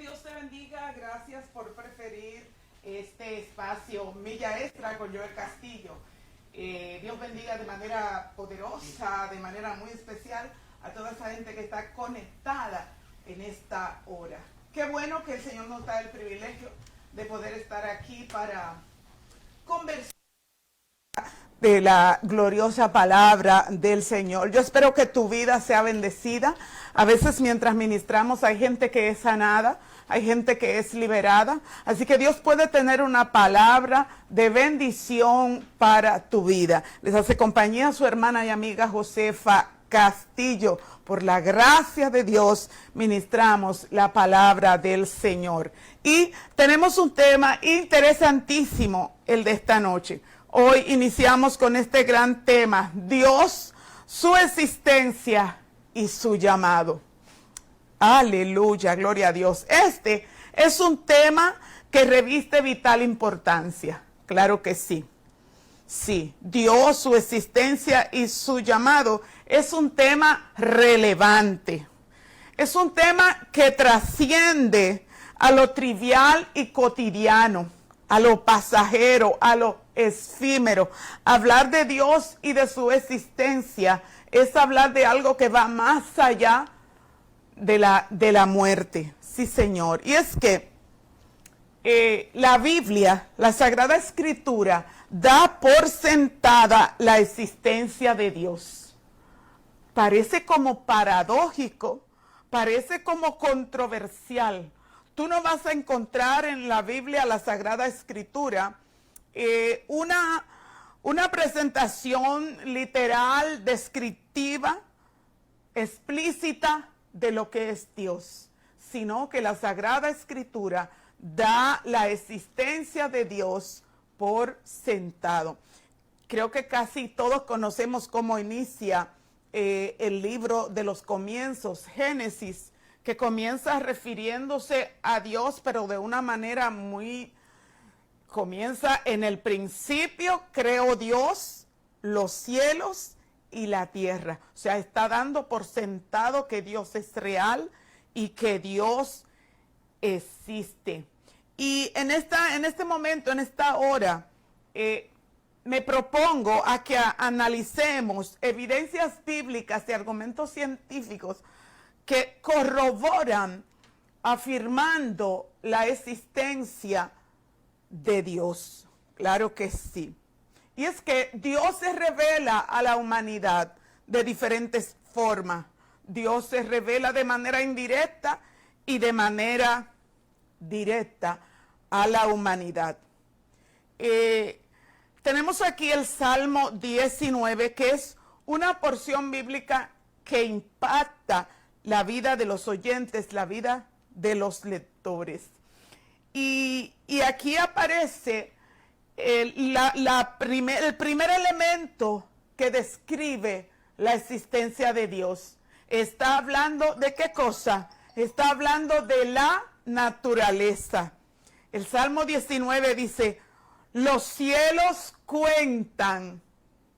Dios te bendiga. Gracias por preferir este espacio Milla Extra con Joel Castillo. Dios bendiga de manera poderosa, de manera muy especial a toda esa gente que está conectada en esta hora. Qué bueno que el Señor nos da el privilegio de poder estar aquí para conversar de la gloriosa palabra del Señor. Yo espero que tu vida sea bendecida. A veces mientras ministramos hay gente que es sanada, hay gente que es liberada. Así que Dios puede tener una palabra de bendición para tu vida. Les hace compañía su hermana y amiga Josefa Castillo. Por la gracia de Dios ministramos la palabra del Señor. Y tenemos un tema interesantísimo el de esta noche. Hoy iniciamos con este gran tema, Dios, su existencia y su llamado. Aleluya, gloria a Dios. Este es un tema que reviste vital importancia. Claro que sí. Sí, Dios, su existencia y su llamado es un tema relevante. Es un tema que trasciende a lo trivial y cotidiano, a lo pasajero, a lo efímero. Hablar de Dios y de su existencia es hablar de algo que va más allá de la muerte. Sí, Señor. Y es que la Biblia, la Sagrada Escritura, da por sentada la existencia de Dios. Parece como paradójico, parece como controversial. Tú no vas a encontrar en la Biblia, la Sagrada Escritura, una presentación literal, descriptiva, explícita de lo que es Dios, sino que la Sagrada Escritura da la existencia de Dios por sentado. Creo que casi todos conocemos cómo inicia el libro de los comienzos, Génesis, que comienza refiriéndose a Dios, pero de una manera comienza en el principio, creó Dios los cielos y la tierra. O sea, está dando por sentado que Dios es real y que Dios existe. Y en este momento, en esta hora, me propongo a que analicemos evidencias bíblicas y argumentos científicos que corroboran afirmando la existencia de Dios. Claro que sí. Y es que Dios se revela a la humanidad de diferentes formas. Dios se revela de manera indirecta y de manera directa a la humanidad. Tenemos aquí el Salmo 19, que es una porción bíblica que impacta la vida de los oyentes, la vida de los lectores. Y aquí aparece el primer elemento que describe la existencia de Dios. Está hablando de qué cosa? Está hablando de la naturaleza. El Salmo 19 dice, los cielos cuentan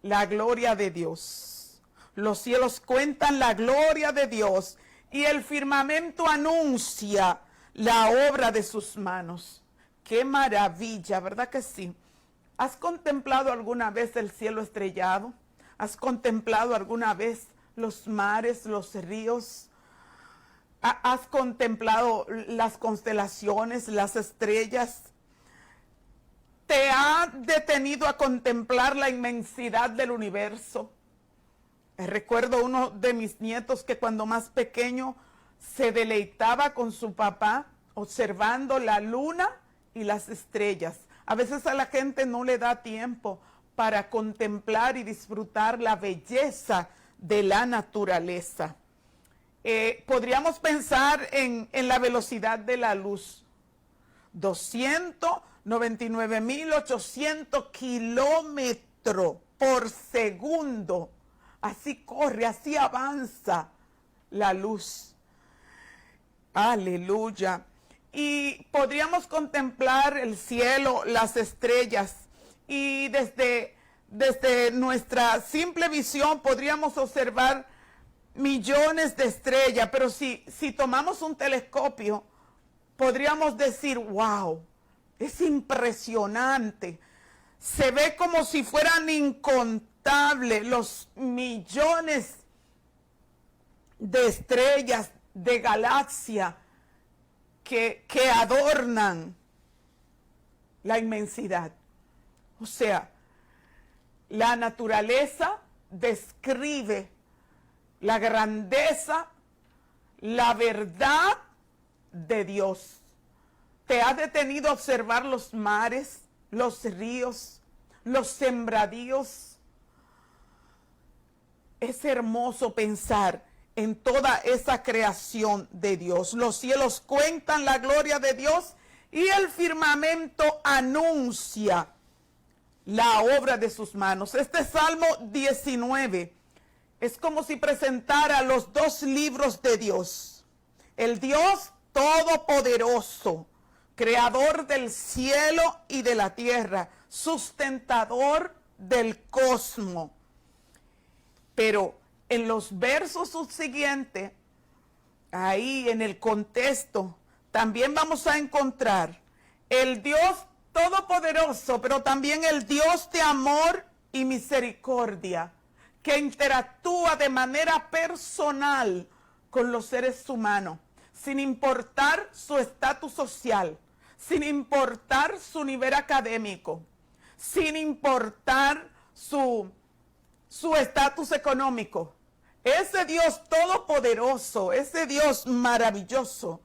la gloria de Dios. Los cielos cuentan la gloria de Dios y el firmamento anuncia la obra de sus manos. ¡Qué maravilla! ¿Verdad que sí? ¿Has contemplado alguna vez el cielo estrellado? ¿Has contemplado alguna vez los mares, los ríos? ¿Has contemplado las constelaciones, las estrellas? ¿Te ha detenido a contemplar la inmensidad del universo? Recuerdo uno de mis nietos que cuando más pequeño se deleitaba con su papá observando la luna y las estrellas. A veces a la gente no le da tiempo para contemplar y disfrutar la belleza de la naturaleza. Podríamos pensar en la velocidad de la luz. 299.800 kilómetros por segundo. Así corre, así avanza la luz. Aleluya. Y podríamos contemplar el cielo, las estrellas. Y desde nuestra simple visión podríamos observar millones de estrellas. Pero si tomamos un telescopio, podríamos decir, wow, es impresionante. Se ve como si fueran incontables los millones de estrellas, de galaxias que adornan la inmensidad. O sea, la naturaleza describe la grandeza, la verdad de Dios. ¿Te has detenido a observar los mares, los ríos, los sembradíos? Es hermoso pensar en toda esa creación de Dios. Los cielos cuentan la gloria de Dios y el firmamento anuncia la obra de sus manos. Este Salmo 19 es como si presentara los dos libros de Dios. El Dios todopoderoso, creador del cielo y de la tierra, sustentador del cosmos. Pero en los versos subsiguientes, ahí en el contexto, también vamos a encontrar el Dios todopoderoso, pero también el Dios de amor y misericordia, que interactúa de manera personal con los seres humanos, sin importar su estatus social, sin importar su nivel académico, sin importar su estatus económico. Ese Dios todopoderoso, ese Dios maravilloso,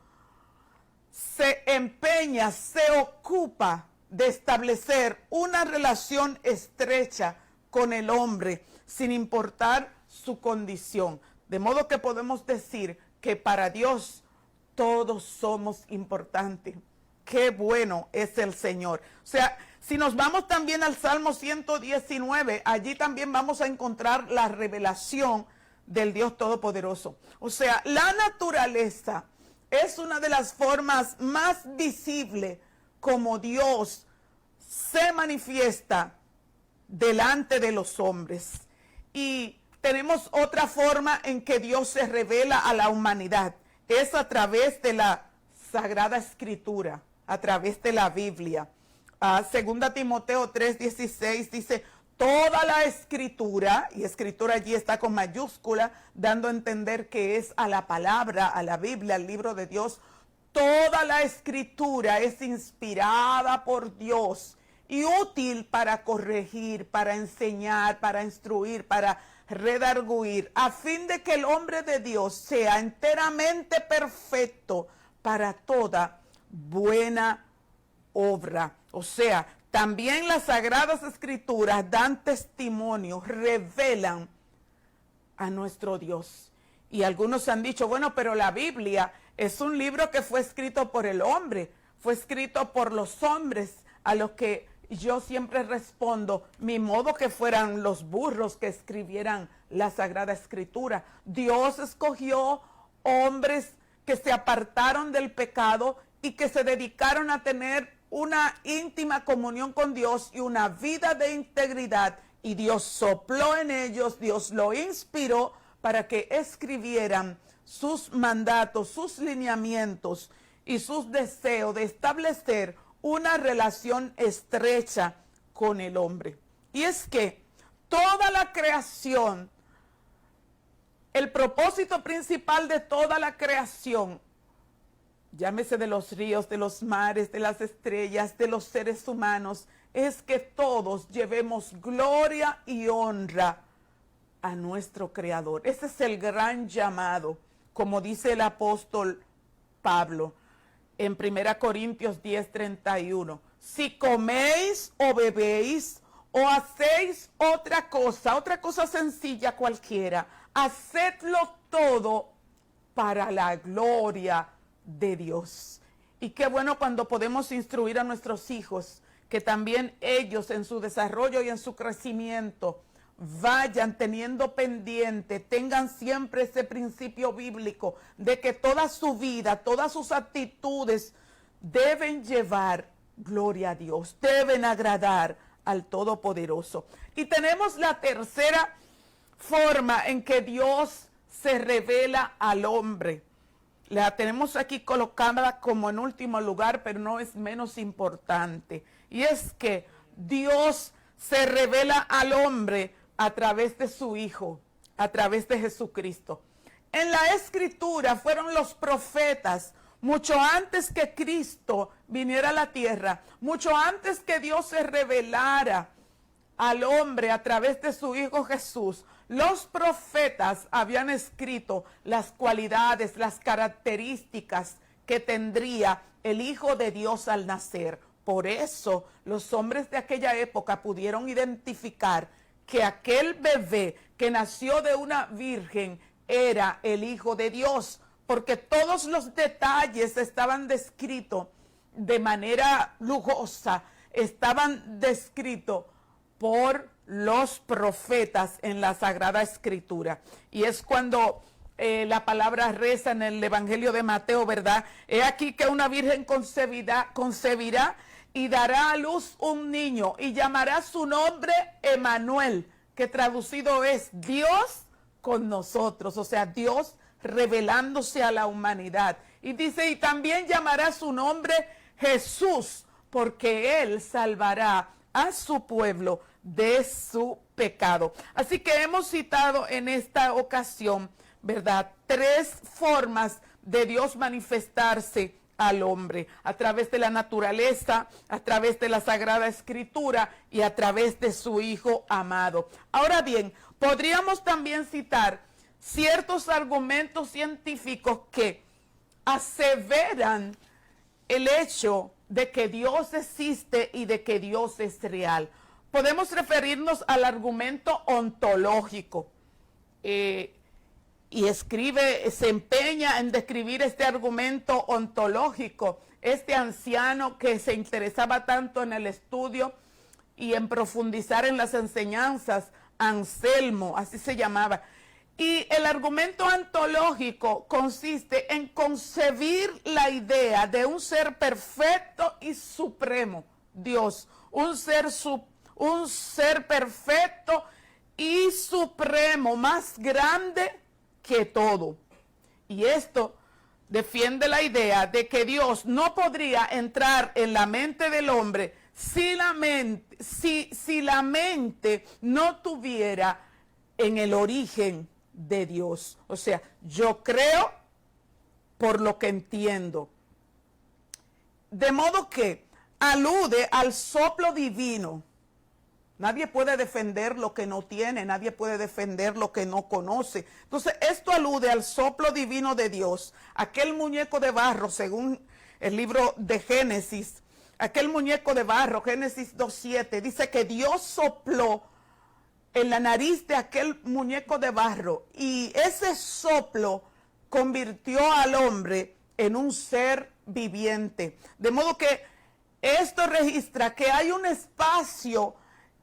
se empeña, se ocupa de establecer una relación estrecha con el hombre, sin importar su condición. De modo que podemos decir que para Dios todos somos importantes. Qué bueno es el Señor. O sea, si nos vamos también al Salmo 119, allí también vamos a encontrar la revelación del Dios Todopoderoso. O sea, la naturaleza es una de las formas más visibles como Dios se manifiesta delante de los hombres. Y tenemos otra forma en que Dios se revela a la humanidad. Es a través de la Sagrada Escritura, a través de la Biblia. 2 Timoteo 3:16 dice, toda la escritura, y escritura allí está con mayúscula, dando a entender que es a la palabra, a la Biblia, al libro de Dios. Toda la escritura es inspirada por Dios y útil para corregir, para enseñar, para instruir, para redarguir, a fin de que el hombre de Dios sea enteramente perfecto para toda buena obra. O sea, también las Sagradas Escrituras dan testimonio, revelan a nuestro Dios. Y algunos han dicho, bueno, pero la Biblia es un libro que fue escrito por el hombre, fue escrito por los hombres, a los que yo siempre respondo, mi modo que fueran los burros que escribieran la Sagrada Escritura. Dios escogió hombres que se apartaron del pecado y que se dedicaron a tener una íntima comunión con Dios y una vida de integridad, y Dios sopló en ellos, Dios lo inspiró para que escribieran sus mandatos, sus lineamientos y sus deseos de establecer una relación estrecha con el hombre. Y es que toda la creación, el propósito principal de toda la creación, llámese de los ríos, de los mares, de las estrellas, de los seres humanos, es que todos llevemos gloria y honra a nuestro Creador. Ese es el gran llamado, como dice el apóstol Pablo en 1 Corintios 10:31. Si coméis o bebéis o hacéis otra cosa sencilla cualquiera, hacedlo todo para la gloria de Dios. Y qué bueno cuando podemos instruir a nuestros hijos, que también ellos en su desarrollo y en su crecimiento vayan teniendo pendiente, tengan siempre ese principio bíblico de que toda su vida, todas sus actitudes deben llevar gloria a Dios, deben agradar al Todopoderoso. Y tenemos la tercera forma en que Dios se revela al hombre. la tenemos aquí colocada como en último lugar, pero no es menos importante. Y es que Dios se revela al hombre a través de su Hijo, a través de Jesucristo. En la Escritura fueron los profetas, mucho antes que Cristo viniera a la tierra, mucho antes que Dios se revelara al hombre a través de su Hijo Jesús. Los profetas habían escrito las cualidades, las características que tendría el Hijo de Dios al nacer. Por eso los hombres de aquella época pudieron identificar que aquel bebé que nació de una virgen era el Hijo de Dios, porque todos los detalles estaban descritos de manera lujosa, estaban descritos por los profetas en la Sagrada Escritura. Y es cuando la palabra reza en el Evangelio de Mateo, ¿verdad? He aquí que una virgen concebirá y dará a luz un niño y llamará su nombre Emmanuel, que traducido es Dios con nosotros, o sea, Dios revelándose a la humanidad. Y dice, y también llamará su nombre Jesús, porque Él salvará a su pueblo de su pecado. Así que hemos citado en esta ocasión, ¿verdad?, 3 formas de Dios manifestarse al hombre: a través de la naturaleza, a través de la Sagrada Escritura y a través de su Hijo amado. Ahora bien, podríamos también citar ciertos argumentos científicos que aseveran el hecho de que Dios existe y de que Dios es real. Podemos referirnos al argumento ontológico. Y se empeña en describir este argumento ontológico, este anciano que se interesaba tanto en el estudio y en profundizar en las enseñanzas, Anselmo, así se llamaba. Y el argumento ontológico consiste en concebir la idea de un ser perfecto y supremo, Dios, un ser perfecto y supremo, más grande que todo. Y esto defiende la idea de que Dios no podría entrar en la mente del hombre si la mente no tuviera en el origen de Dios. O sea, yo creo por lo que entiendo. De modo que alude al soplo divino. Nadie puede defender lo que no tiene, nadie puede defender lo que no conoce. Entonces, esto alude al soplo divino de Dios. Aquel muñeco de barro, según el libro de Génesis, aquel muñeco de barro, Génesis 2:7, dice que Dios sopló en la nariz de aquel muñeco de barro y ese soplo convirtió al hombre en un ser viviente. De modo que esto registra que hay un espacio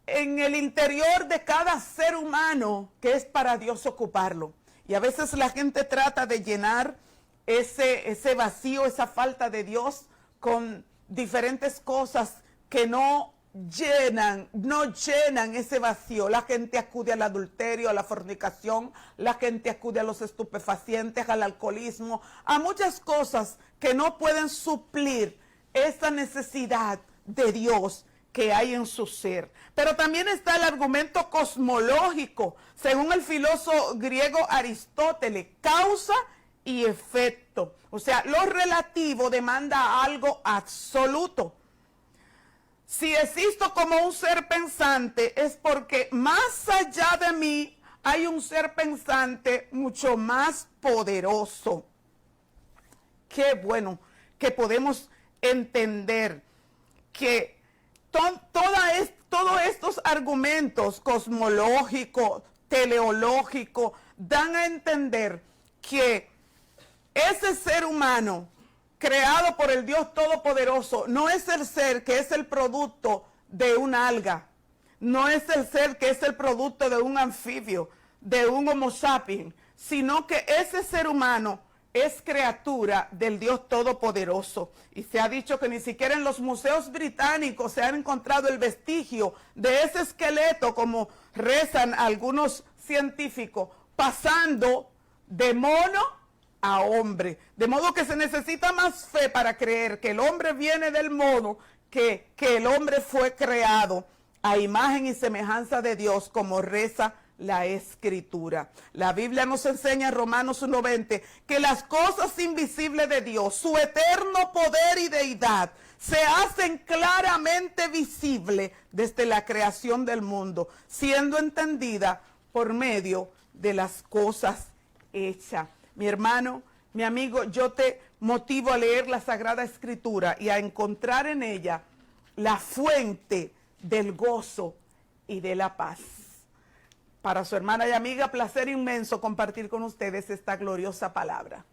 en el interior de cada ser humano que es para Dios ocuparlo. Y a veces la gente trata de llenar ese vacío, esa falta de Dios con diferentes cosas que no llenan ese vacío. La gente acude al adulterio, a la fornicación, la gente acude a los estupefacientes, al alcoholismo, a muchas cosas que no pueden suplir esa necesidad de Dios que hay en su ser. Pero también está el argumento cosmológico, según el filósofo griego Aristóteles, causa y efecto. O sea, lo relativo demanda algo absoluto. Si existo como un ser pensante es porque más allá de mí hay un ser pensante mucho más poderoso. Qué bueno que podemos entender que todos estos argumentos cosmológicos, teleológicos, dan a entender que ese ser humano creado por el Dios Todopoderoso no es el ser que es el producto de una alga, no es el ser que es el producto de un anfibio, de un Homo sapiens, sino que ese ser humano es criatura del Dios Todopoderoso. Y se ha dicho que ni siquiera en los museos británicos se han encontrado el vestigio de ese esqueleto, como rezan algunos científicos, pasando de mono a hombre. De modo que se necesita más fe para creer que el hombre viene del modo que el hombre fue creado a imagen y semejanza de Dios, como reza la Escritura. La Biblia nos enseña en Romanos 1:20 que las cosas invisibles de Dios, su eterno poder y deidad, se hacen claramente visibles desde la creación del mundo, siendo entendida por medio de las cosas hechas. Mi hermano, mi amigo, yo te motivo a leer la Sagrada Escritura y a encontrar en ella la fuente del gozo y de la paz. Para su hermana y amiga, placer inmenso compartir con ustedes esta gloriosa palabra.